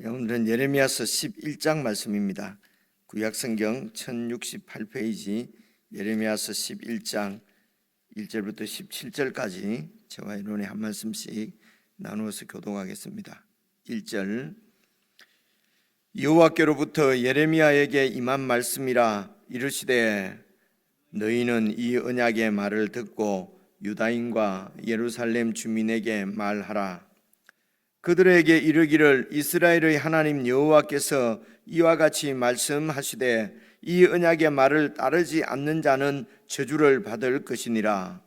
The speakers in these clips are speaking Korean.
오늘은 예레미야서 11장 말씀입니다. 구약성경 1068페이지 예레미야서 11장 1절부터 17절까지 저와 여러분의 한 말씀씩 나누어서 교독하겠습니다. 1절 여호와께로부터 예레미야에게 임한 말씀이라. 이르시되 너희는 이 언약의 말을 듣고 유다인과 예루살렘 주민에게 말하라. 그들에게 이르기를 이스라엘의 하나님 여호와께서 이와 같이 말씀하시되 이 언약의 말을 따르지 않는 자는 저주를 받을 것이니라.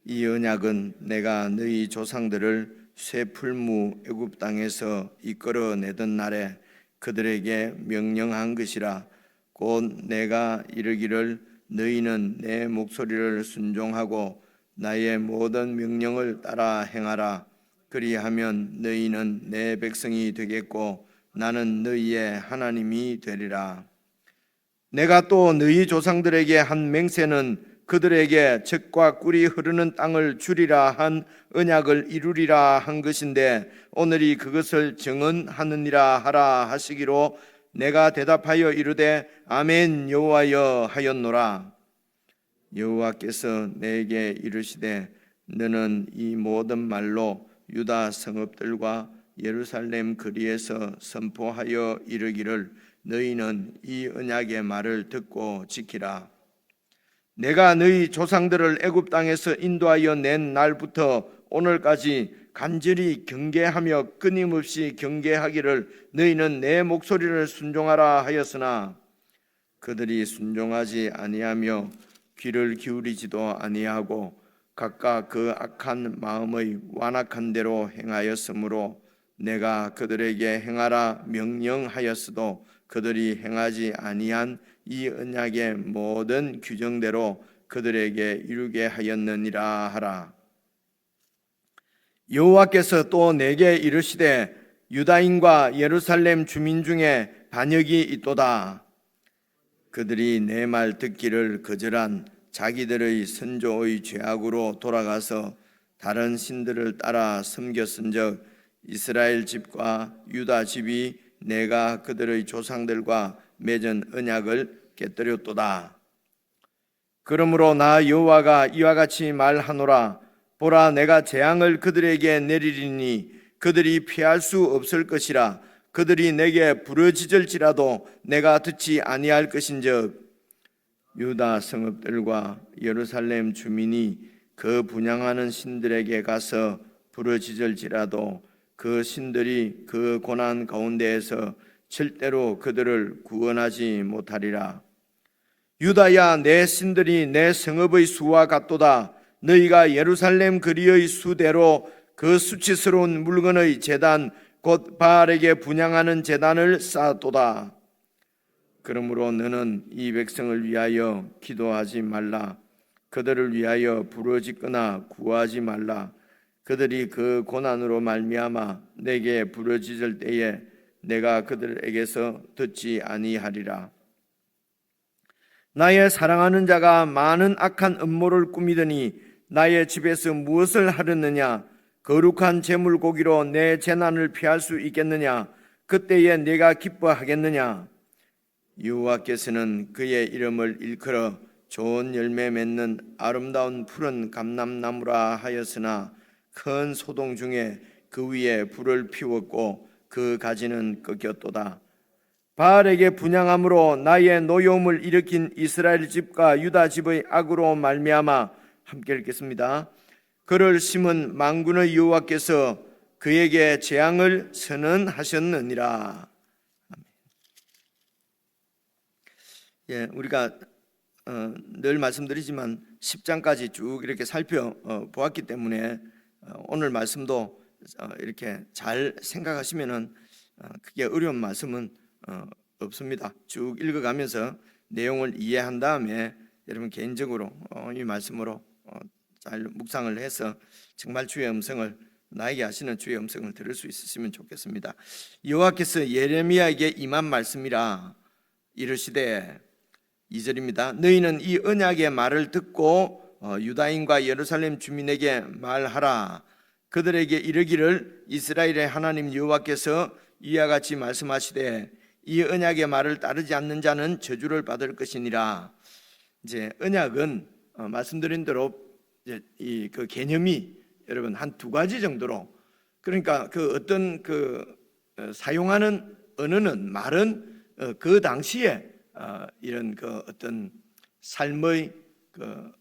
이 언약은 내가 너희 조상들을 쇠풀무 애굽 땅에서 이끌어내던 날에 그들에게 명령한 것이라. 곧 내가 이르기를 너희는 내 목소리를 순종하고 나의 모든 명령을 따라 행하라. 그리하면 너희는 내 백성이 되겠고 나는 너희의 하나님이 되리라. 내가 또 너희 조상들에게 한 맹세는 그들에게 젖과 꿀이 흐르는 땅을 주리라 한 언약을 이루리라 한 것인데 오늘이 그것을 정언하느니라 하라 하시기로 내가 대답하여 이르되 아멘 여호와여 하였노라. 여호와께서 내게 이르시되 너는 이 모든 말로 유다 성읍들과 예루살렘 거리에서 선포하여 이르기를 너희는 이 언약의 말을 듣고 지키라. 내가 너희 조상들을 애굽 땅에서 인도하여 낸 날부터 오늘까지 간절히 경계하며 끊임없이 경계하기를 너희는 내 목소리를 순종하라 하였으나 그들이 순종하지 아니하며 귀를 기울이지도 아니하고 각각 그 악한 마음의 완악한 대로 행하였으므로 내가 그들에게 행하라 명령하였어도 그들이 행하지 아니한 이 언약의 모든 규정대로 그들에게 이루게 하였느니라 하라. 여호와께서 또 내게 이르시되 유다인과 예루살렘 주민 중에 반역이 있도다. 그들이 내 말 듣기를 거절한 자기들의 선조의 죄악으로 돌아가서 다른 신들을 따라 섬겼은즉 이스라엘 집과 유다 집이 내가 그들의 조상들과 맺은 언약을 깨뜨렸도다. 그러므로 나 여호와가 이와 같이 말하노라. 보라, 내가 재앙을 그들에게 내리리니 그들이 피할 수 없을 것이라. 그들이 내게 부르짖을지라도 내가 듣지 아니할 것인즉 유다 성읍들과 예루살렘 주민이 그 분향하는 신들에게 가서 부르짖을지라도 그 신들이 그 고난 가운데에서 절대로 그들을 구원하지 못하리라. 유다야, 내 신들이 내 성읍의 수와 같도다. 너희가 예루살렘 거리의 수대로 그 수치스러운 물건의 제단 곧 바알에게 분향하는 제단을 쌓았도다. 그러므로 너는 이 백성을 위하여 기도하지 말라. 그들을 위하여 부르짖거나 구하지 말라. 그들이 그 고난으로 말미암아 내게 부르짖을 때에 내가 그들에게서 듣지 아니하리라. 나의 사랑하는 자가 많은 악한 음모를 꾸미더니 나의 집에서 무엇을 하렸느냐? 거룩한 제물 고기로 내 재난을 피할 수 있겠느냐? 그때에 내가 기뻐하겠느냐? 여호와께서는 그의 이름을 일컬어 좋은 열매 맺는 아름다운 푸른 감람나무라 하였으나 큰 소동 중에 그 위에 불을 피웠고 그 가지는 꺾였도다. 바알에게 분향함으로 나의 노여움을 일으킨 이스라엘 집과 유다 집의 악으로 말미암아 함께 읽겠습니다. 그를 심은 만군의 여호와께서 그에게 재앙을 선언하셨느니라. 우리가 늘 말씀드리지만 10장까지 쭉 이렇게 살펴보았기 때문에 오늘 말씀도 이렇게 잘 생각하시면은 크게 어려운 말씀은 없습니다. 쭉 읽어가면서 내용을 이해한 다음에 여러분 개인적으로 이 말씀으로 잘 묵상을 해서 정말 주의 음성을 나에게 하시는 주의 음성을 들을 수 있으시면 좋겠습니다. 여호와께서 예레미야에게 임한 말씀이라. 이르시되 2절입니다. 너희는 이 언약의 말을 듣고 유다인과 예루살렘 주민에게 말하라. 그들에게 이르기를 이스라엘의 하나님 여호와께서 이와 같이 말씀하시되 이 언약의 말을 따르지 않는 자는 저주를 받을 것이니라. 이제 언약은 말씀드린 대로 이제 이 그 개념이 여러분 한 두 가지 정도로, 그러니까 그 어떤 그 사용하는 언어는, 말은 그 당시에 이런 그 어떤 삶의 그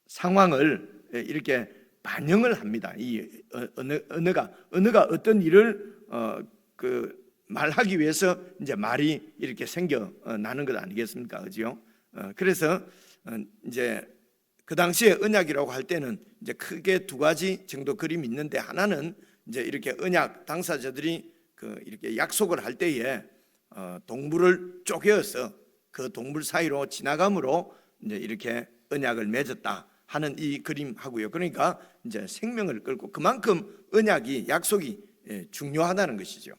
상황을 이렇게 반영을 합니다. 이 언어가 어떤 일을 그 말하기 위해서 이제 말이 이렇게 생겨나는 것 아니겠습니까? 그죠? 그래서 이제 그 당시에 언약이라고 할 때는 이제 크게 두 가지 정도 그림이 있는데, 하나는 이제 이렇게 언약 당사자들이 그 이렇게 약속을 할 때에 동물을 쪼개어서 그 동물 사이로 지나감으로 이제 이렇게 언약을 맺었다 하는 이 그림하고요. 그러니까 이제 생명을 끌고 그만큼 언약이, 약속이 중요하다는 것이죠.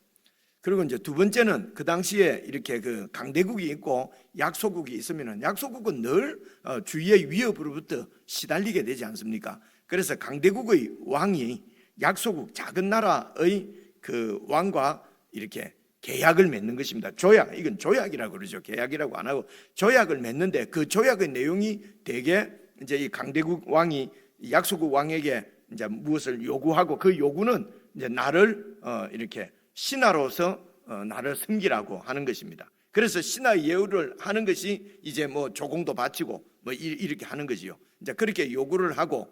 그리고 이제 두 번째는 그 당시에 이렇게 그 강대국이 있고 약소국이 있으면은 약소국은 늘 주위의 위협으로부터 시달리게 되지 않습니까? 그래서 강대국의 왕이 약소국 작은 나라의 그 왕과 이렇게 계약을 맺는 것입니다. 조약, 이건 조약이라고 그러죠. 계약이라고 안 하고 조약을 맺는데, 그 조약의 내용이 대개 이제 이 강대국 왕이 약소국 왕에게 이제 무엇을 요구하고, 그 요구는 이제 나를 이렇게 신하로서 나를 섬기라고 하는 것입니다. 그래서 신하 예우를 하는 것이 이제 뭐 조공도 바치고 뭐 이렇게 하는 거지요. 이제 그렇게 요구를 하고,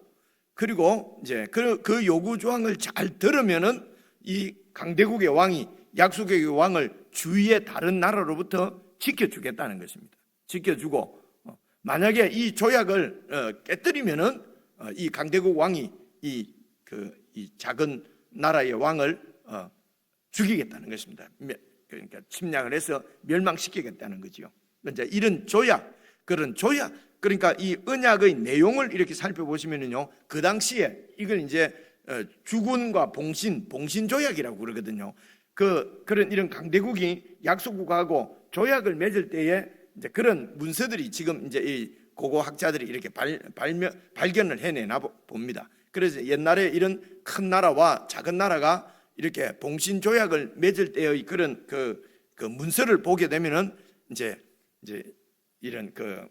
그리고 이제 그 요구 조항을 잘 들으면은 이 강대국의 왕이 약소국의 왕을 주위의 다른 나라로부터 지켜주겠다는 것입니다. 지켜주고, 만약에 이 조약을 깨뜨리면은 이 강대국 왕이 이 작은 나라의 왕을 죽이겠다는 것입니다. 그러니까 침략을 해서 멸망시키겠다는 거죠. 이제 이런 조약, 그런 조약, 그러니까 이 언약의 내용을 이렇게 살펴보시면은요, 그 당시에 이걸 이제 주군과 봉신 조약이라고 그러거든요. 그런 이런 강대국이 약소국하고 조약을 맺을 때에 이제 그런 문서들이 지금 이제 이 고고 학자들이 이렇게 발견을 해내나 봅니다. 그래서 옛날에 이런 큰 나라와 작은 나라가 이렇게 봉신 조약을 맺을 때의 그런 그 문서를 보게 되면은 이제 이런 그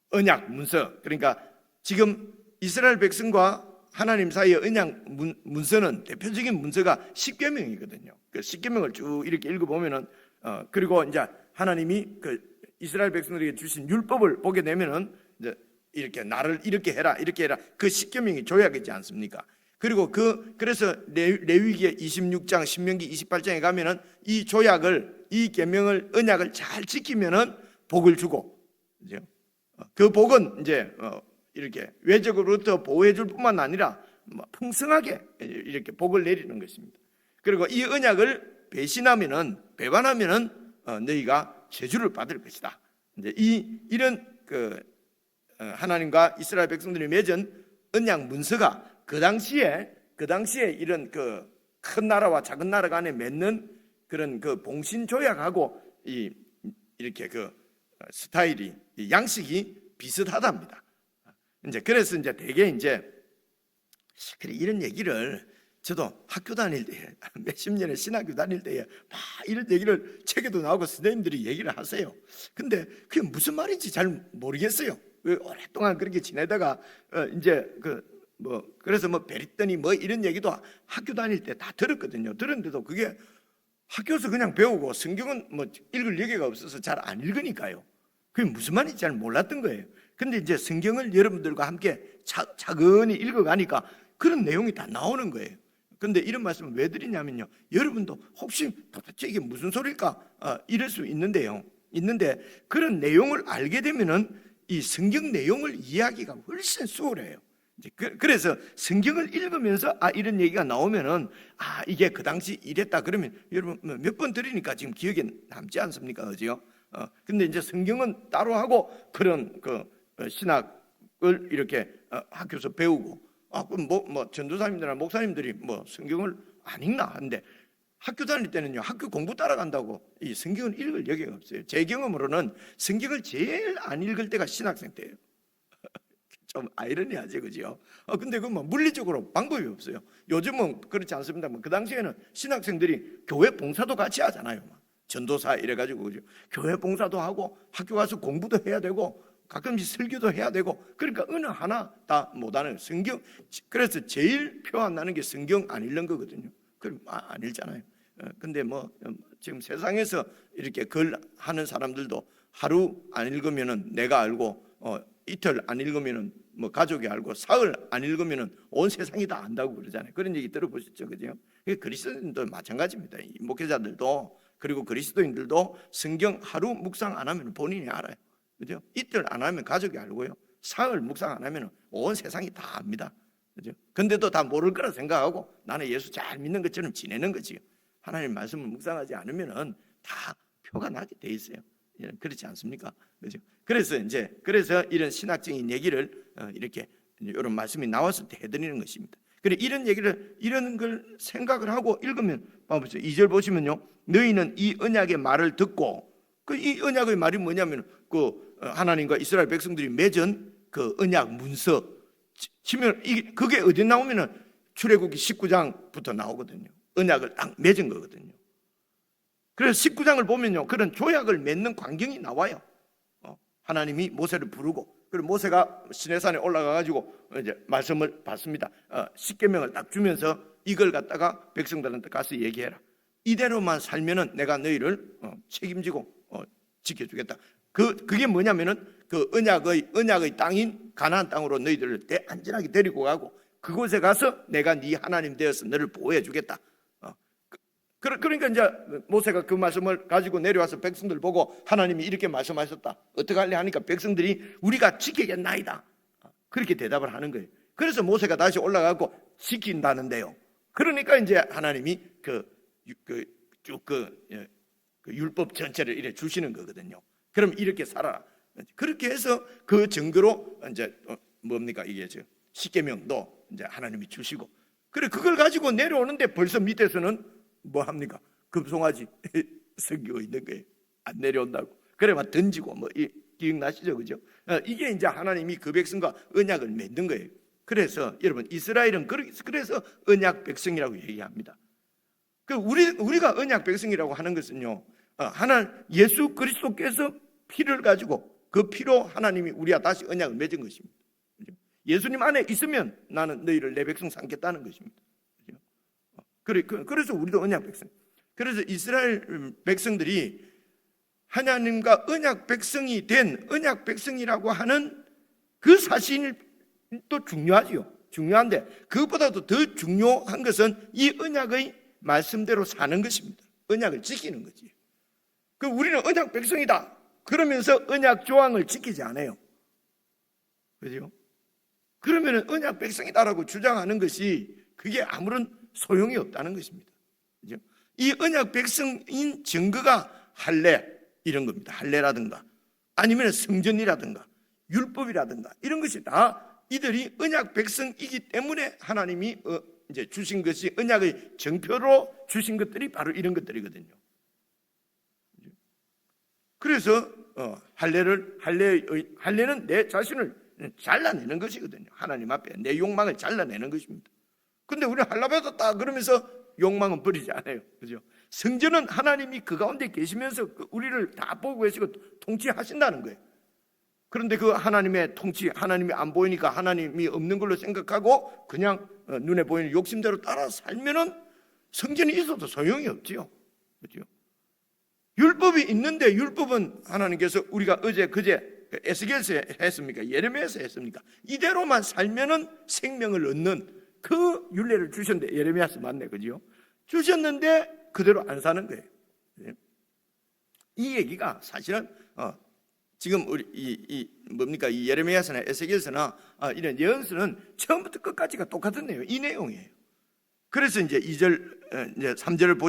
언약 문서, 그러니까 지금 이스라엘 백성과 하나님 사이의 언약 문서는, 대표적인 문서가 십계명이거든요. 그 십계명을 쭉 이렇게 읽어보면은 그리고 이제 하나님이 그 이스라엘 백성들에게 주신 율법을 보게 되면은 이제 이렇게 나를 이렇게 해라 이렇게 해라, 그 십계명이 조약이지 않습니까? 그리고 그래서 레위기 26장, 신명기 28장에 가면은 이 조약을, 이 계명을, 언약을 잘 지키면은 복을 주고, 그죠? 그 복은 이제 이렇게 외적으로부터 보호해 줄 뿐만 아니라 풍성하게 이렇게 복을 내리는 것입니다. 그리고 이 언약을 배반하면은 너희가 저주를 받을 것이다. 이제 이런 하나님과 이스라엘 백성들이 맺은 언약 문서가 그 당시에 이런 그 큰 나라와 작은 나라 간에 맺는 그런 그 봉신 조약하고 이렇게 그 스타일이, 양식이 비슷하답니다. 이제 그래서 이제 대개 이제 이런 얘기를 저도 학교 다닐 때 몇십 년의 신학교 다닐 때에 막 이런 얘기를 책에도 나오고 선생님들이 얘기를 하세요. 근데 그게 무슨 말인지 잘 모르겠어요. 오랫동안 그렇게 지내다가 이제 그래서 베리더니 이런 얘기도 학교 다닐 때 다 들었거든요. 들었는데도 그게 학교에서 그냥 배우고 성경은 읽을 여기가 없어서 잘 안 읽으니까요. 그게 무슨 말인지 잘 몰랐던 거예요. 근데 이제 성경을 여러분들과 함께 차근히 읽어가니까 그런 내용이 다 나오는 거예요. 근데 이런 말씀을 왜 드리냐면요, 여러분도 혹시 도대체 이게 무슨 소리일까 이럴 수 있는데 그런 내용을 알게 되면은 이 성경 내용을 이해하기가 훨씬 수월해요. 그래서 성경을 읽으면서 이런 얘기가 나오면은 이게 그 당시 이랬다 그러면 여러분 몇 번 들으니까 지금 기억에 남지 않습니까? 그죠? 근데 이제 성경은 따로 하고 그런 신학을 이렇게 학교에서 배우고 그럼 전도사님들이나 목사님들이 성경을 안 읽나 하는데, 학교 다닐 때는요, 학교 공부 따라간다고 이 성경을 읽을 여기가 없어요. 제 경험으로는 성경을 제일 안 읽을 때가 신학생 때예요. 좀 아이러니하지, 그죠? 근데 그 뭐 물리적으로 방법이 없어요. 요즘은 그렇지 않습니다. 그 당시에는 신학생들이 교회 봉사도 같이 하잖아요. 전도사 이래가지고, 그죠? 교회 봉사도 하고 학교 가서 공부도 해야 되고 가끔씩 설교도 해야 되고, 그러니까 어느 하나 다 못하는 성경. 그래서 제일 표 안 나는 게 성경 안 읽는 거거든요. 그럼 안 읽잖아요. 근데 지금 세상에서 이렇게 글 하는 사람들도 하루 안 읽으면은 내가 알고, 이틀 안 읽으면은 가족이 알고, 사흘 안 읽으면은 온 세상이 다 안다고 그러잖아요. 그런 얘기 들어보셨죠, 그죠? 그리스도인도 마찬가지입니다. 이 목회자들도, 그리고 그리스도인들도 성경 하루 묵상 안 하면 본인이 알아요, 그죠? 이틀 안 하면 가족이 알고요, 사흘 묵상 안 하면 온 세상이 다 압니다, 그죠? 근데도 다 모를 거라 생각하고 나는 예수 잘 믿는 것처럼 지내는 거지요. 하나님 말씀을 묵상하지 않으면은 다 표가 나게 돼 있어요. 그렇지 않습니까? 그죠? 그래서 이런 신학적인 얘기를 이렇게 이런 말씀이 나왔을 때 해드리는 것입니다. 그래, 이런 걸 생각을 하고 읽으면 봐보세요. 2절 보시면요, 너희는 이 언약의 말을 듣고, 이 언약의 말이 뭐냐면 하나님과 이스라엘 백성들이 맺은 그 언약 문서 치면 그게 어디 나오면은 출애굽기 19장부터 나오거든요. 언약을 딱 맺은 거거든요. 그래서 19장을 보면요, 그런 조약을 맺는 광경이 나와요. 하나님이 모세를 부르고, 그리고 모세가 시내산에 올라가가지고 이제 말씀을 받습니다. 10계명을 딱 주면서 이걸 갖다가 백성들한테 가서 얘기해라. 이대로만 살면은 내가 너희를 책임지고 지켜주겠다. 그게 뭐냐면은 그 언약의 땅인 가나안 땅으로 너희들을 안전하게 데리고 가고, 그곳에 가서 내가 네 하나님 되어서 너를 보호해주겠다. 그러니까 이제 모세가 그 말씀을 가지고 내려와서 백성들 보고 하나님이 이렇게 말씀하셨다, 어떻게 할래 하니까 백성들이 우리가 지키겠나이다, 그렇게 대답을 하는 거예요. 그래서 모세가 다시 올라가고 지킨다는데요, 그러니까 이제 하나님이 그 율법 전체를 이렇게 주시는 거거든요. 그럼 이렇게 살아라. 그렇게 해서 그 증거로 이제 뭡니까, 이게 10계명도 이제 하나님이 주시고, 그래 그걸 가지고 내려오는데 벌써 밑에서는 뭐 합니까? 금송아지 성기고 있는 거예요. 안 내려온다고. 그래 막 던지고 기억나시죠, 그죠? 이게 이제 하나님이 그 백성과 언약을 맺는 거예요. 그래서 여러분, 이스라엘은 그래서 언약 백성이라고 얘기합니다. 우리가 언약 백성이라고 하는 것은요, 예수 그리스도께서 피를 가지고 그 피로 하나님이 우리와 다시 언약을 맺은 것입니다. 예수님 안에 있으면 나는 너희를 내 백성 삼겠다는 것입니다. 그래서 우리도 언약 백성. 그래서 이스라엘 백성들이 하나님과 언약 백성이 된 언약 백성이라고 하는 그 사실이 또 중요하지요. 중요한데 그것보다도 더 중요한 것은 이 언약의 말씀대로 사는 것입니다. 언약을 지키는 거지. 우리는 언약 백성이다 그러면서 언약 조항을 지키지 않아요. 그죠? 그러면 언약 백성이다라고 주장하는 것이 그게 아무런 소용이 없다는 것입니다. 그죠? 이 언약 백성인 증거가 할례 이런 겁니다. 할례라든가 아니면 성전이라든가 율법이라든가 이런 것이 다 이들이 언약 백성이기 때문에 하나님이 이제 주신 것이 언약의 정표로 주신 것들이 바로 이런 것들이거든요. 그래서 할례는 내 자신을 잘라내는 것이거든요. 하나님 앞에 내 욕망을 잘라내는 것입니다. 근데 우리 할례받았다 그러면서 욕망은 버리지 않아요. 그죠? 성전은 하나님이 그 가운데 계시면서 우리를 다 보고 계시고 통치하신다는 거예요. 그런데 그 하나님의 통치, 하나님이 안 보이니까 하나님이 없는 걸로 생각하고 그냥 눈에 보이는 욕심대로 따라 살면은 성전이 있어도 소용이 없지요. 그죠? 율법이 있는데 율법은 하나님께서 우리가 그제 에스겔에서 했습니까? 예레미야에서 했습니까? 이대로만 살면은 생명을 얻는 그 율례를 주셨는데, 예레미야서 맞네, 그죠? 주셨는데 그대로 안 사는 거예요. 이 얘기가 사실은 지금 우리 이 예레미야서나 에스겔서나 이런 예언서는 처음부터 끝까지가 똑같은 내용, 이 내용이에요. 그래서 이제 2절, 이제 3절을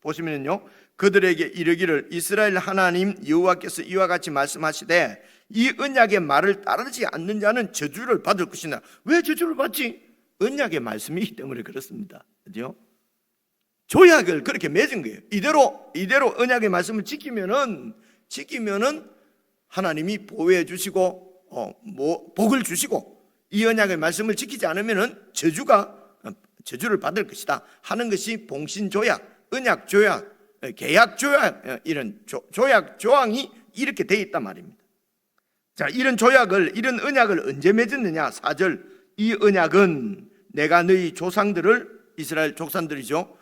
보시면요, 그들에게 이르기를 이스라엘 하나님 여호와께서 이와 같이 말씀하시되 이 언약의 말을 따르지 않는 자는 저주를 받을 것이나. 왜 저주를 받지? 언약의 말씀이기 때문에 그렇습니다. 그죠? 조약을 그렇게 맺은 거예요. 이대로 언약의 말씀을 지키면은 하나님이 보호해 주시고 복을 주시고 이 언약의 말씀을 지키지 않으면은 저주를 받을 것이다 하는 것이 봉신조약, 언약조약, 계약조약, 이런 조약 조항이 이렇게 되어 있단 말입니다. 자, 이런 언약을 언제 맺었느냐? 4절, 이 언약은 내가 너희 조상들을, 이스라엘 족산들이죠,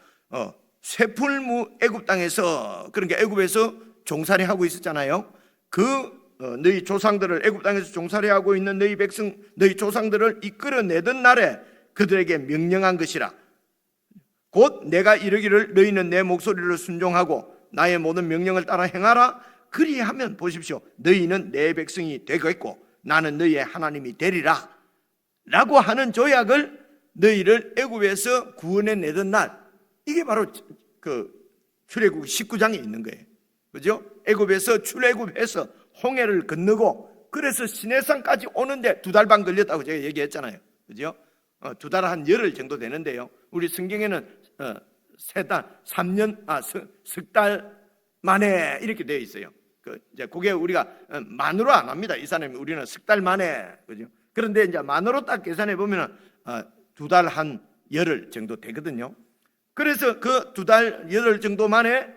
쇠풀무 애굽 땅에서, 그러니까 애굽에서 종살이 하고 있었잖아요. 너희 조상들을, 애굽 땅에서 종살이 하고 있는 너희 백성, 너희 조상들을 이끌어내던 날에 그들에게 명령한 것이라. 곧 내가 이르기를 너희는 내 목소리를 순종하고 나의 모든 명령을 따라 행하라. 그리하면 보십시오, 너희는 내 백성이 되겠고 나는 너희의 하나님이 되리라 라고 하는 조약을 너희를 애굽에서 구원해내던 날, 이게 바로 그 출애굽 19장에 있는 거예요. 그죠? 애굽에서 출애굽해서 홍해를 건너고 그래서 시내산까지 오는데 2달 반 걸렸다고 제가 얘기했잖아요. 그죠? 2달 한 열흘 정도 되는데요. 우리 성경에는 3년, 석 달 만에 이렇게 되어 있어요. 이제 그게 우리가 만으로 안 합니다. 이 사람이 우리는 석 달 만에, 그죠? 그런데 이제 만으로 딱 계산해 보면은 2달 한 열흘 정도 되거든요. 그래서 그 2달 열흘 정도 만에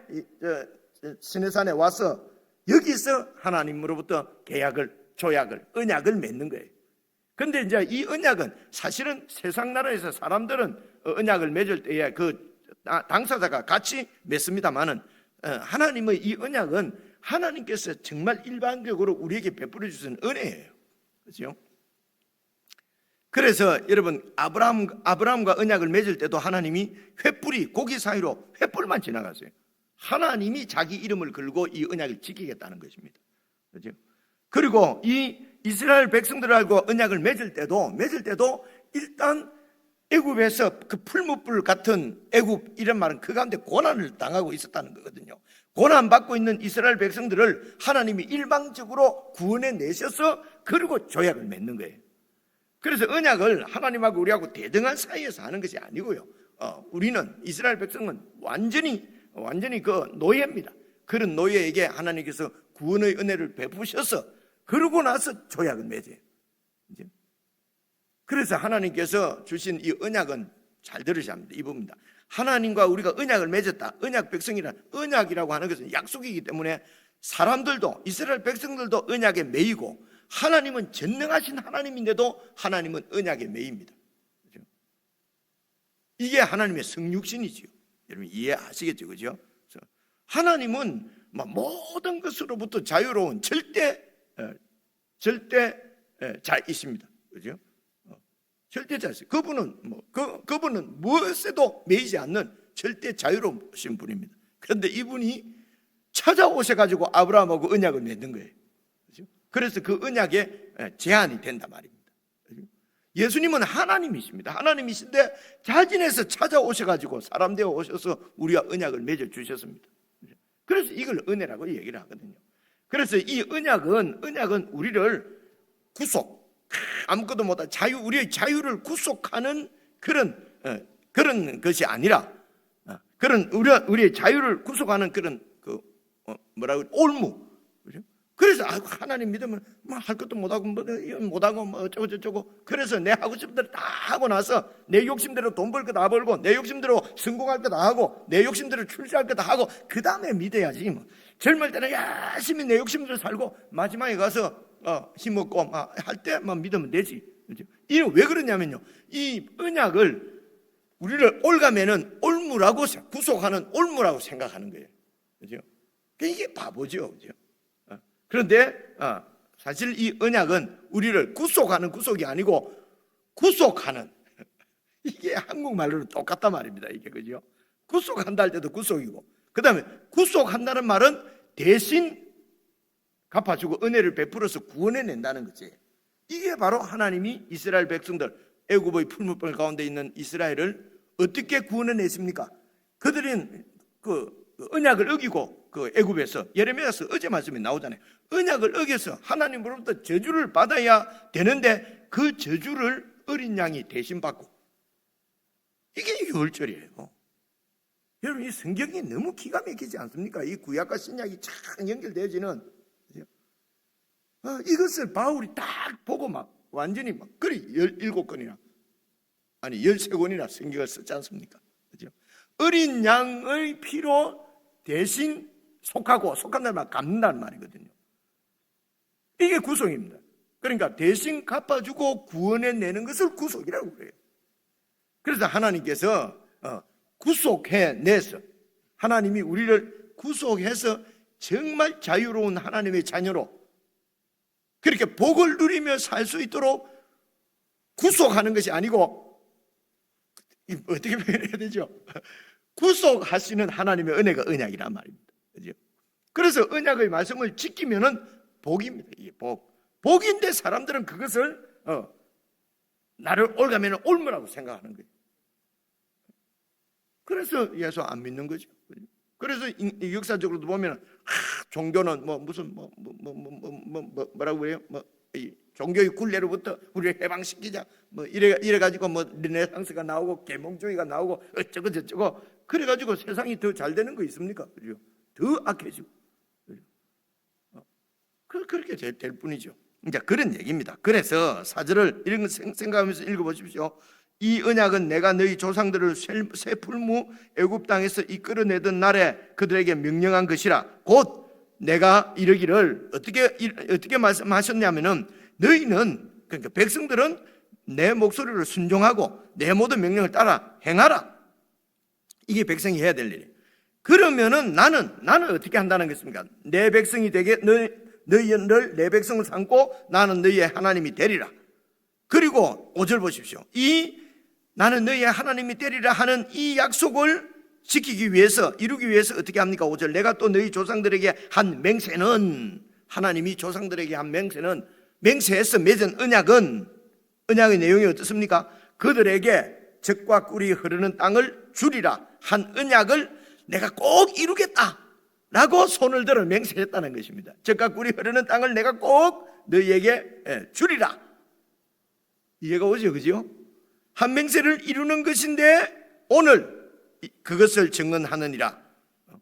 시내산에 와서 여기서 하나님으로부터 계약을, 조약을, 언약을 맺는 거예요. 근데 이제 이 언약은 사실은 세상 나라에서 사람들은 언약을 맺을 때에 그 당사자가 같이 맺습니다만은 하나님의 이 언약은 하나님께서 정말 일반적으로 우리에게 베풀어 주신 은혜예요. 그렇죠? 그래서 여러분, 아브라함과 언약을 맺을 때도 하나님이 횃불이 고기 사이로 횃불만 지나갔어요. 하나님이 자기 이름을 걸고 이 언약을 지키겠다는 것입니다. 그렇죠? 그리고 이 이스라엘 백성들하고 언약을 맺을 때도 일단 애굽에서 그 풀무불 같은 애굽, 이런 말은 그 가운데 고난을 당하고 있었다는 거거든요. 고난받고 있는 이스라엘 백성들을 하나님이 일방적으로 구원해 내셔서 그리고 조약을 맺는 거예요. 그래서 언약을 하나님하고 우리하고 대등한 사이에서 하는 것이 아니고요, 우리는, 이스라엘 백성은 완전히 그 노예입니다. 그런 노예에게 하나님께서 구원의 은혜를 베푸셔서 그러고 나서 조약을 맺어요. 그래서 하나님께서 주신 이 언약은, 잘 들으셔야 합니다. 이겁니다. 하나님과 우리가 언약을 맺었다. 언약 백성이란, 언약이라고 하는 것은 약속이기 때문에 사람들도, 이스라엘 백성들도 언약에 매이고, 하나님은 전능하신 하나님인데도 하나님은 언약에 매입니다. 그렇죠? 이게 하나님의 성육신이지요. 여러분 이해하시겠죠? 그죠? 하나님은 모든 것으로부터 자유로운 절대자이십니다. 그죠? 절대자이세요. 그분은 무엇에도 매이지 않는 절대 자유로우신 분입니다. 그런데 이분이 찾아오셔가지고 아브라함하고 언약을 맺는 거예요. 그죠? 그래서 그 언약에 제한이 된단 말입니다. 그죠? 예수님은 하나님이십니다. 하나님이신데 자진해서 찾아오셔가지고 사람 되어 오셔서 우리와 언약을 맺어 주셨습니다. 그래서 이걸 은혜라고 얘기를 하거든요. 그래서 이 언약은 우리를 아무것도 못한 우리의 자유를 구속하는 그런 것이 아니라, 우리의 자유를 구속하는 그런 올무. 그래서 하나님 믿으면 할 것도 못하고 어쩌고 그래서 내 하고 싶은 대로 다 하고 나서 내 욕심대로 돈 벌 거 다 벌고 내 욕심대로 성공할 거 다 하고 내 욕심대로 출세할 거 다 하고 그 다음에 믿어야지. 젊을 때는 열심히 내 욕심대로 살고 마지막에 가서 힘없고 할 때만 믿으면 되지. 이게 왜 그러냐면요, 이 언약을 우리를 올가매는 올무라고, 구속하는 올무라고 생각하는 거예요. 그죠? 이게 바보죠. 그죠? 그런데 사실 이 언약은 우리를 구속하는 구속이 아니고 구속하는, 이게 한국말로 똑같단 말입니다. 이게, 그죠? 구속한다 할 때도 구속이고, 그 다음에 구속한다는 말은 대신 갚아주고 은혜를 베풀어서 구원해낸다는 거지. 이게 바로 하나님이 이스라엘 백성들, 애굽의 풀무불 가운데 있는 이스라엘을 어떻게 구원해냈습니까? 그들은 그 언약을 어기고 그 애굽에서, 예레미야서 어제 말씀이 나오잖아요. 언약을 어겨서 하나님으로부터 저주를 받아야 되는데 그 저주를 어린 양이 대신 받고, 이게 유월절이에요. 여러분, 이 성경이 너무 기가 막히지 않습니까? 이 구약과 신약이 참 연결되어지는. 이것을 바울이 딱 보고 막 완전히 막 그리 17권이나 아니 13권이나 성경을 썼지 않습니까? 그죠? 어린 양의 피로 대신 속한다는 말 갚는다는 말이거든요. 이게 구속입니다. 그러니까 대신 갚아주고 구원해내는 것을 구속이라고 그래요. 그래서 하나님께서 구속해내서 하나님이 우리를 구속해서 정말 자유로운 하나님의 자녀로 그렇게 복을 누리며 살 수 있도록 구속하는 것이 아니고 어떻게 표현해야 되죠? 구속하시는 하나님의 은혜가 언약이란 말입니다. 그죠? 그래서 언약의 말씀을 지키면은 복입니다. 이게 복인데 사람들은 그것을 나를 올가면 옮으라고 생각하는 거예요. 그래서 예수 안 믿는 거죠. 그래서 역사적으로도 보면 종교는 뭐라고 그래요? 종교의 굴레로부터 우리를 해방시키자 이래 가지고 르네상스가 나오고 계몽주의가 나오고 어쩌고 저쩌고 그래 가지고 세상이 더 잘 되는 거 있습니까? 그죠? 더 악해지고 그렇게 될 뿐이죠. 이제 그런 얘기입니다. 그래서 4절을 이런 거 생각하면서 읽어보십시오. 이 언약은 내가 너희 조상들을 새 풀무 애굽 땅에서 이끌어내던 날에 그들에게 명령한 것이라. 곧 내가 이르기를 어떻게 말씀하셨냐면은 너희는 그러니까 백성들은 내 목소리를 순종하고 내 모든 명령을 따라 행하라. 이게 백성이 해야 될 일이에요. 그러면은 나는 어떻게 한다는 것입니까? 내 백성이 되게 너희를 내 백성을 삼고 나는 너희의 하나님이 되리라. 그리고 5절 보십시오. 나는 너희의 하나님이 되리라 하는 이 약속을 지키기 위해서 이루기 위해서 어떻게 합니까? 5절 내가 또 너희 조상들에게 한 맹세는 하나님이 조상들에게 한 맹세는 맹세해서 맺은 언약의 내용이 어떻습니까? 그들에게 젖과 꿀이 흐르는 땅을 주리라 한 언약을 내가 꼭 이루겠다 라고 손을 들어 맹세했다는 것입니다. 젖과 꿀이 흐르는 땅을 내가 꼭 너희에게 주리라. 이해가 오죠? 그죠? 한 맹세를 이루는 것인데 오늘 그것을 증언하느니라.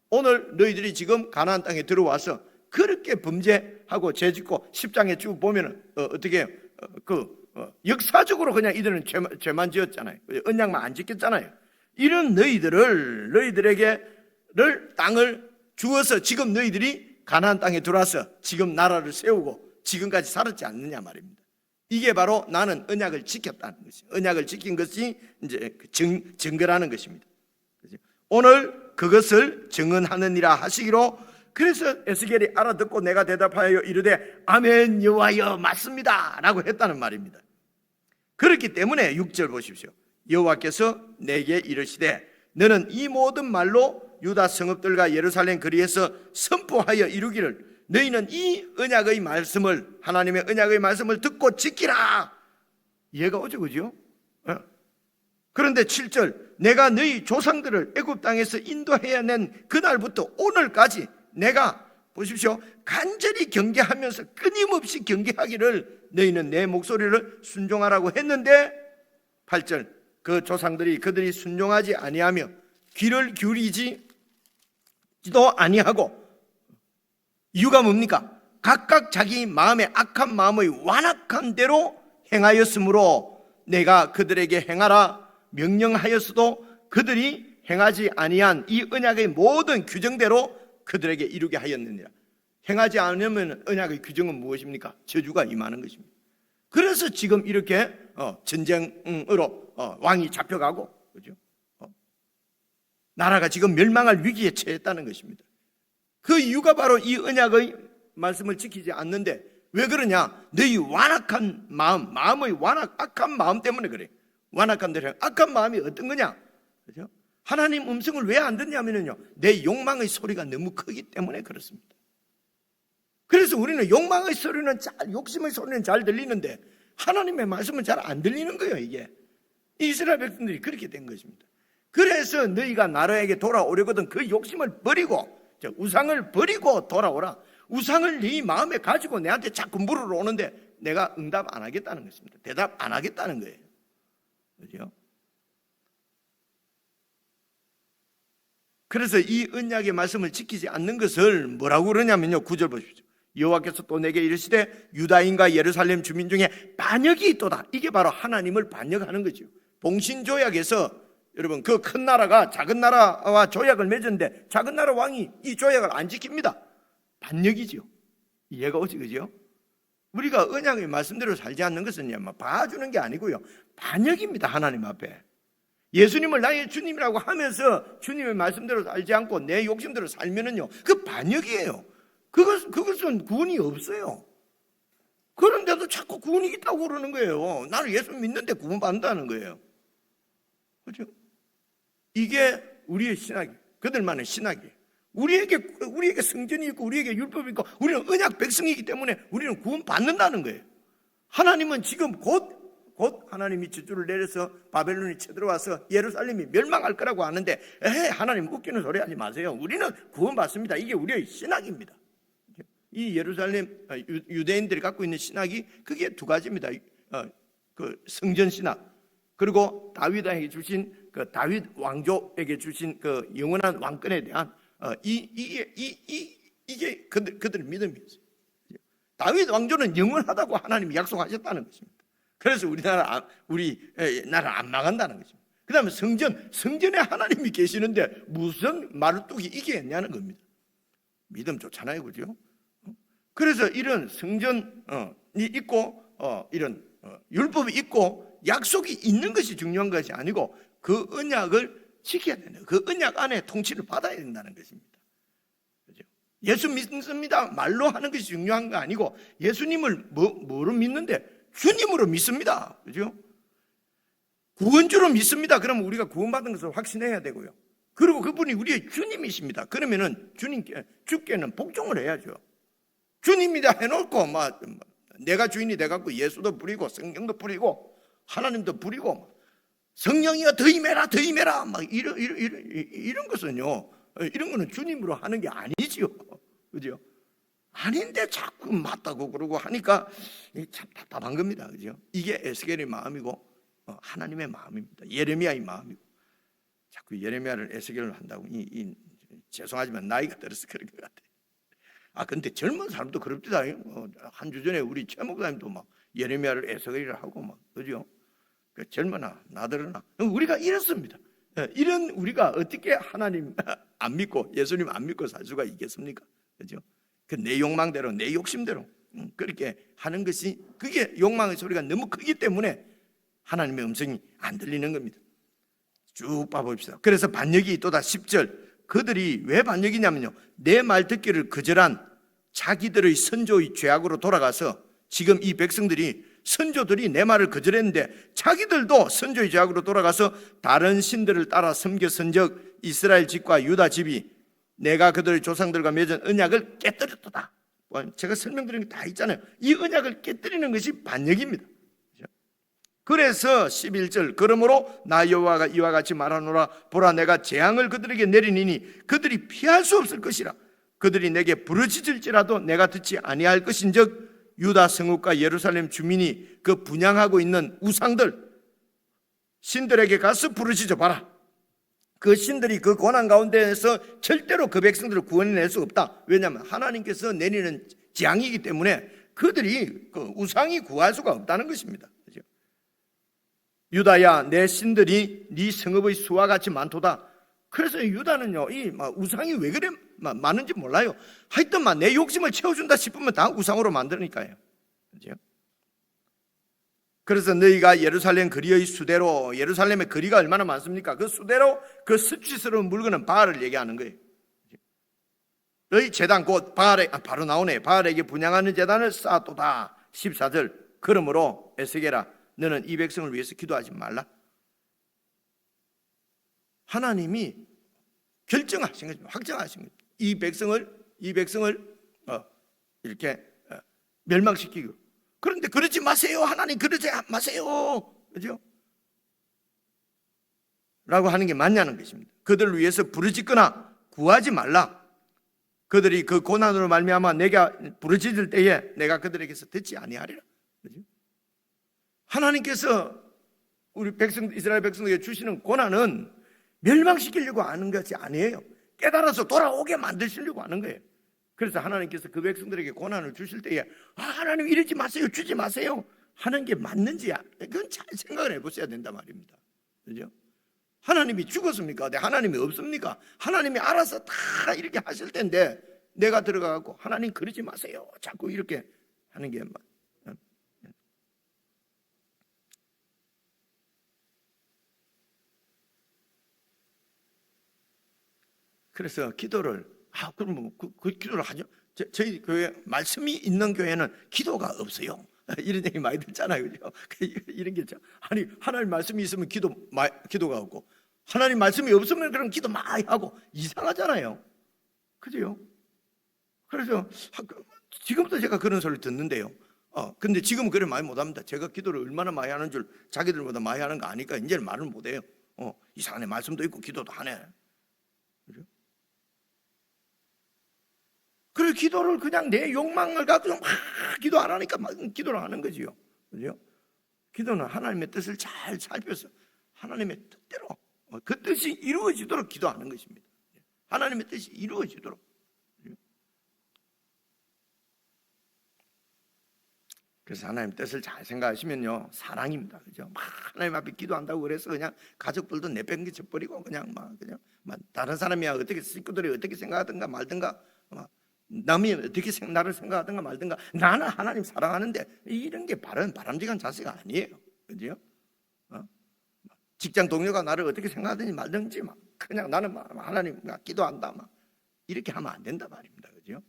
오늘 너희들이 지금 가나안 땅에 들어와서 그렇게 범죄하고 죄짓고 10장에 쭉 보면 어떻게 해요? 역사적으로 그냥 이들은 죄만 지었잖아요. 언약만 안 지켰잖아요. 이런 너희들에게 땅을 주어서 지금 너희들이 가나안 땅에 들어와서 지금 나라를 세우고 지금까지 살았지 않느냐 말입니다. 이게 바로 나는 언약을 지켰다는 것이 언약을 지킨 것이 이제 증거라는 것입니다. 오늘 그것을 증언하느니라 하시기로 그래서 에스겔이 알아듣고 내가 대답하여 이르되 아멘 여호와여 맞습니다 라고 했다는 말입니다. 그렇기 때문에 6절 보십시오. 여호와께서 내게 이르시되 너는 이 모든 말로 유다 성읍들과 예루살렘 거리에서 선포하여 이루기를 너희는 이 언약의 말씀을 하나님의 언약의 말씀을 듣고 지키라. 이해가 오죠? 그죠? 그런데 7절 내가 너희 조상들을 애굽 땅에서 인도해야 낸 그날부터 오늘까지 내가 보십시오 간절히 경계하면서 끊임없이 경계하기를 너희는 내 목소리를 순종하라고 했는데 8절 그 조상들이 그들이 순종하지 아니하며 귀를 기울이지도 아니하고 이유가 뭡니까? 각각 자기 마음의 악한 마음의 완악한 대로 행하였으므로 내가 그들에게 행하라 명령하였어도 그들이 행하지 아니한 이 언약의 모든 규정대로 그들에게 이루게 하였느니라. 행하지 않으면 언약의 규정은 무엇입니까? 저주가 임하는 것입니다. 그래서 지금 이렇게 전쟁으로 왕이 잡혀가고 그죠? 나라가 지금 멸망할 위기에 처했다는 것입니다. 그 이유가 바로 이 언약의 말씀을 지키지 않는데 왜 그러냐? 너희 완악한 마음의 악한 마음 때문에 그래. 완악한 대로 악한 마음이 어떤 거냐? 그죠? 하나님 음성을 왜 안 듣냐면요, 내 욕망의 소리가 너무 크기 때문에 그렇습니다. 그래서 우리는 욕망의 소리는 욕심의 소리는 잘 들리는데 하나님의 말씀은 잘 안 들리는 거예요. 이게 이스라엘 백성들이 그렇게 된 것입니다. 그래서 너희가 나라에게 돌아오려거든 그 욕심을 버리고 우상을 버리고 돌아오라. 우상을 네 마음에 가지고 내한테 자꾸 물으러 오는데 내가 응답 안 하겠다는 것입니다. 대답 안 하겠다는 거예요. 그렇죠? 그래서 이 언약의 말씀을 지키지 않는 것을 뭐라고 그러냐면요, 9절 보십시오. 여호와께서 또 내게 이르시되 유다인과 예루살렘 주민 중에 반역이 있도다. 이게 바로 하나님을 반역하는 거죠. 동신조약에서 여러분 그 큰 나라가 작은 나라와 조약을 맺었는데 작은 나라 왕이 이 조약을 안 지킵니다. 반역이죠. 이해가 오지, 그죠? 우리가 언약의 말씀대로 살지 않는 것은 봐주는 게 아니고요, 반역입니다. 하나님 앞에 예수님을 나의 주님이라고 하면서 주님의 말씀대로 살지 않고 내 욕심대로 살면은요, 그 반역이에요. 그것은 구원이 없어요. 그런데도 자꾸 구원이 있다고 그러는 거예요. 나는 예수 믿는데 구원 받는다는 거예요. 그렇죠? 이게 우리의 신학이에요. 그들만의 신학이에요. 우리에게 성전이 있고 우리에게 율법이 있고 우리는 언약 백성이기 때문에 우리는 구원 받는다는 거예요. 하나님은 지금 곧 하나님이 저주를 내려서 바벨론이 쳐들어와서 예루살렘이 멸망할 거라고 하는데, 하나님 웃기는 소리 하지 마세요. 우리는 구원 받습니다. 이게 우리의 신학입니다. 이 예루살렘 유대인들이 갖고 있는 신학이 그게 두 가지입니다. 그 성전 신학, 그리고 다윗에게 주신 그 다윗 왕조에게 주신 그 영원한 왕권에 대한 이게 그들의 믿음이었어요. 다윗 왕조는 영원하다고 하나님이 약속하셨다는 것입니다. 그래서 우리 나라 안 망한다는 것입니다. 그 다음에 성전에 하나님이 계시는데 무슨 마루뚝이 이기겠냐는 겁니다. 믿음 좋잖아요, 그죠? 그래서 이런 성전이 있고 이런 율법이 있고 약속이 있는 것이 중요한 것이 아니고 그 언약을 지켜야 되는, 그 언약 안에 통치를 받아야 된다는 것입니다. 그죠? 예수 믿습니다 말로 하는 것이 중요한 거 아니고 예수님을 뭐로 믿는데? 주님으로 믿습니다. 그죠? 구원주로 믿습니다. 그러면 우리가 구원받은 것을 확신해야 되고요. 그리고 그분이 우리의 주님이십니다. 그러면은 주께는 복종을 해야죠. 주님이다 해놓고 내가 주인이 돼갖고 예수도 부리고 성경도 부리고 하나님도 부리고 성령이여 더 임해라 더 임해라 이런 것은요, 이런 거는 주님으로 하는 게 아니지요. 그죠? 아닌데 자꾸 맞다고 그러고 하니까 참 답답한 겁니다. 그죠? 이게 에스겔의 마음이고 하나님의 마음입니다. 예레미야의 마음이고. 자꾸 예레미야를 에스겔을 한다고 죄송하지만 나이가 들어서 그런 것 같아요. 근데 젊은 사람도 그럽디다. 한 주 전에 우리 최 목사님도 막 예레미야를 에스겔을 하고 그죠? 젊으나 나들으나 우리가 이렇습니다. 이런 우리가 어떻게 하나님 안 믿고 예수님 안 믿고 살 수가 있겠습니까? 그죠? 내 욕망대로 내 욕심대로 그렇게 하는 것이, 그게 욕망의 소리가 너무 크기 때문에 하나님의 음성이 안 들리는 겁니다. 쭉 봐봅시다. 그래서 반역이 또다 10절, 그들이 왜 반역이냐면요, 내 말 듣기를 거절한 자기들의 선조의 죄악으로 돌아가서, 지금 이 백성들이 선조들이 내 말을 거절했는데 자기들도 선조의 죄악으로 돌아가서 다른 신들을 따라 섬겼은즉 이스라엘 집과 유다 집이 내가 그들의 조상들과 맺은 언약을 깨뜨렸도다. 제가 설명드린 게 다 있잖아요. 이 언약을 깨뜨리는 것이 반역입니다. 그래서 11절, 그러므로 나 여호와가 이와 같이 말하노라. 보라, 내가 재앙을 그들에게 내리니니 그들이 피할 수 없을 것이라. 그들이 내게 부르짖을지라도 내가 듣지 아니할 것인즉 유다 성읍과 예루살렘 주민이 그 분향하고 있는 우상들 신들에게 가서 부르짖어 봐라. 그 신들이 그 고난 가운데에서 절대로 그 백성들을 구원해낼 수 없다. 왜냐하면 하나님께서 내리는 재앙이기 때문에 그들이 그 우상이 구할 수가 없다는 것입니다. 그렇죠? 유다야, 내 신들이 네 성읍의 수와 같이 많도다. 그래서 유다는요, 이 우상이 왜 그래 많은지 몰라요. 하여튼 내 욕심을 채워준다 싶으면 다 우상으로 만드니까요. 그렇죠? 그래서 너희가 예루살렘 거리의 수대로, 예루살렘의 거리가 얼마나 많습니까? 그 수대로 그 수치스러운 물건은 바알을 얘기하는 거예요. 너희 제단 곧 바알에, 바로 나오네. 바알에게 분향하는 제단을 쌓았도다. 14절, 그러므로 에스겔아, 너는 이 백성을 위해서 기도하지 말라. 하나님이 결정하신 거죠. 확정하신 거죠. 이 백성을 이렇게 멸망시키고. 그런데 그러지 마세요. 하나님 그러지 마세요. 그죠? 라고 하는 게 맞냐는 것입니다. 그들을 위해서 부르짖거나 구하지 말라. 그들이 그 고난으로 말미암아 내가 부르짖을 때에 내가 그들에게서 듣지 아니하리라. 그죠? 하나님께서 우리 이스라엘 백성에게 주시는 고난은 멸망시키려고 하는 것이 아니에요. 깨달아서 돌아오게 만드시려고 하는 거예요. 그래서 하나님께서 그 백성들에게 고난을 주실 때에 하나님 이러지 마세요, 주지 마세요 하는 게 맞는지 그건 잘 생각을 해보셔야 된단 말입니다. 그죠? 하나님이 죽었습니까? 네, 하나님이 없습니까? 하나님이 알아서 다 이렇게 하실 텐데 내가 들어가고 하나님 그러지 마세요 자꾸 이렇게 하는 게 그래서 기도를 그럼 그 기도를 하죠. 저희 교회 말씀이 있는 교회는 기도가 없어요. 이런 얘기 많이 듣잖아요, 그죠? 이런 게 있죠. 아니 하나님 말씀이 있으면 기도가 없고 하나님 말씀이 없으면 그럼 기도 많이 하고 이상하잖아요, 그죠? 그래서 지금도 제가 그런 소리를 듣는데요. 근데 지금은 그래 많이 못합니다. 제가 기도를 얼마나 많이 하는 줄 자기들보다 많이 하는 거 아니까 이제는 말을 못해요. 이상하네, 말씀도 있고 기도도 하네. 그죠? 그래 기도를 그냥 내 욕망을 가지고 막 기도 안 하니까 막 기도를 하는 거지요. 그죠? 기도는 하나님의 뜻을 잘 살펴서 하나님의 뜻대로 그 뜻이 이루어지도록 기도하는 것입니다. 하나님의 뜻이 이루어지도록. 그래서 하나님 뜻을 잘 생각하시면요 사랑입니다. 그죠? 막 하나님 앞에 기도한다고 그래서 그냥 가족들도 내팽개쳐버리고 그냥 다른 사람이 어떻게 식구들이 어떻게 생각하든가 말든가 남이 어떻게 나를 생각하든가 말든가 나는 하나님 사랑하는데 이런 게 바람직한 자세가 아니에요. 그죠? 직장 동료가 나를 어떻게 생각하든지 말든지 그냥 나는 하나님 기도한다 이렇게 하면 안 된다 말입니다. 그죠?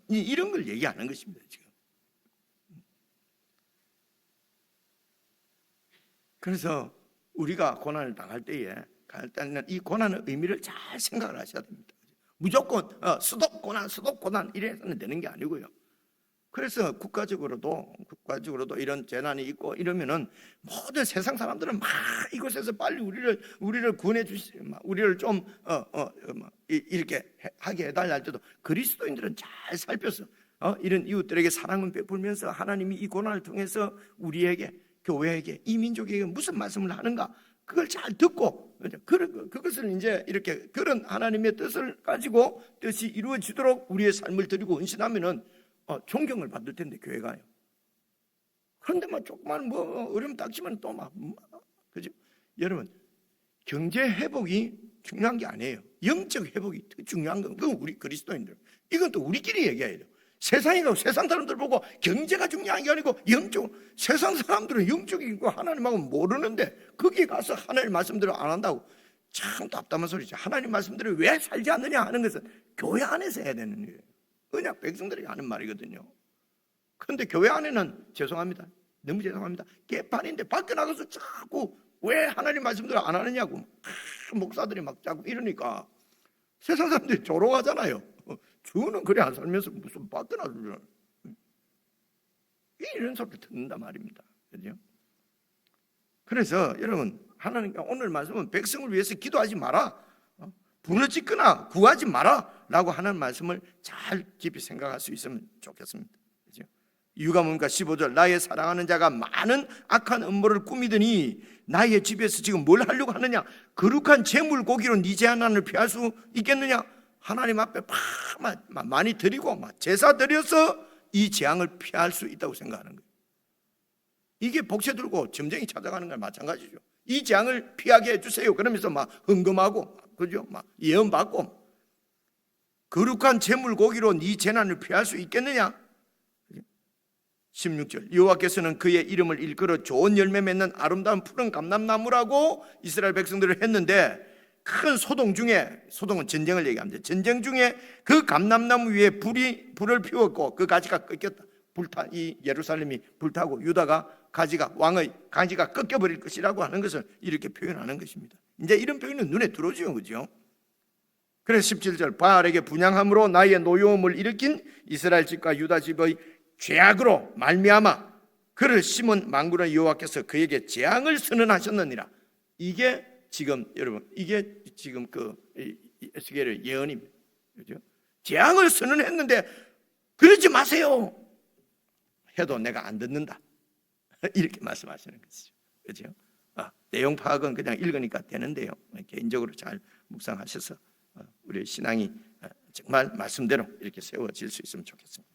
이런 걸 얘기하는 것입니다. 지금. 그래서 우리가 고난을 당할 때에 이 고난의 의미를 잘 생각을 하셔야 됩니다. 무조건 수독 고난 이래서는 되는 게 아니고요. 그래서 국가적으로도 이런 재난이 있고 이러면은 모든 세상 사람들은 막 이곳에서 빨리 우리를 구원해 우리를 좀 이렇게 하게 해달라 할 때도 그리스도인들은 잘 살펴서 이런 이웃들에게 사랑을 베풀면서 하나님이 이 고난을 통해서 우리에게 교회에게 이 민족에게 무슨 말씀을 하는가 그걸 잘 듣고 그것을 이제 이렇게 그런 하나님의 뜻을 가지고 뜻이 이루어지도록 우리의 삶을 드리고 헌신하면은 존경을 받을 텐데 교회가요. 그런데 조그만 어려움 닥치면 또 그죠? 여러분 경제 회복이 중요한 게 아니에요. 영적 회복이 더 중요한 건 그건 우리 그리스도인들. 이건 또 우리끼리 얘기해야 돼요. 세상 사람들 보고 경제가 중요한 게 아니고 세상 사람들은 영적인 거 하나님하고 모르는데 거기에 가서 하나님 말씀대로 안 한다고 참 답답한 소리죠. 하나님 말씀대로 왜 살지 않느냐 하는 것은 교회 안에서 해야 되는 거예요. 언약 백성들이 하는 말이거든요. 그런데 교회 안에는 죄송합니다. 너무 죄송합니다. 개판인데 밖에 나가서 자꾸 왜 하나님 말씀대로 안 하느냐고 목사들이 자꾸 이러니까 세상 사람들이 조롱하잖아요. 주는 그래 안 살면서 무슨 밖에 나서 이런 소리를 듣는단 말입니다. 그죠? 그래서 여러분 하나님께 오늘 말씀은 백성을 위해서 기도하지 마라, 부르짖거나 구하지 마라 라고 하는 말씀을 잘 깊이 생각할 수 있으면 좋겠습니다. 그죠? 이유가 뭡니까? 15절 나의 사랑하는 자가 많은 악한 음모를 꾸미더니 나의 집에서 지금 뭘 하려고 하느냐? 거룩한 제물 고기로 네 재난을 피할 수 있겠느냐? 하나님 앞에 많이 드리고 제사 드려서 이 재앙을 피할 수 있다고 생각하는 거예요. 이게 복채 들고 점쟁이 찾아가는 거랑 마찬가지죠. 이 재앙을 피하게 해주세요. 그러면서 헌금하고 그죠? 예언 받고 거룩한 제물 고기로 네 재난을 피할 수 있겠느냐? 16절 여호와께서는 그의 이름을 일컬어 좋은 열매 맺는 아름다운 푸른 감람나무라고 이스라엘 백성들을 했는데 큰 소동 중에 소동은 전쟁을 얘기합니다. 전쟁 중에 그 감람나무 위에 불을 피웠고 그 가지가 꺾였다. 이 예루살렘이 불타고 유다가 왕의 가지가 꺾여버릴 것이라고 하는 것을 이렇게 표현하는 것입니다. 이제 이런 표현은 눈에 들어오죠, 그죠? 그래서 17절 바알에게 분향함으로 나의 노여움을 일으킨 이스라엘 집과 유다 집의 죄악으로 말미암아 그를 심은 만군의 여호와께서 그에게 재앙을 선언하셨느니라. 이게 지금 여러분 이게 지금 에스겔의 예언입니다. 그죠? 재앙을 선언했는데 그러지 마세요 해도 내가 안 듣는다. 이렇게 말씀하시는 것이죠. 그죠? 내용 파악은 그냥 읽으니까 되는데요. 개인적으로 잘 묵상하셔서 우리의 신앙이 정말 말씀대로 이렇게 세워질 수 있으면 좋겠습니다.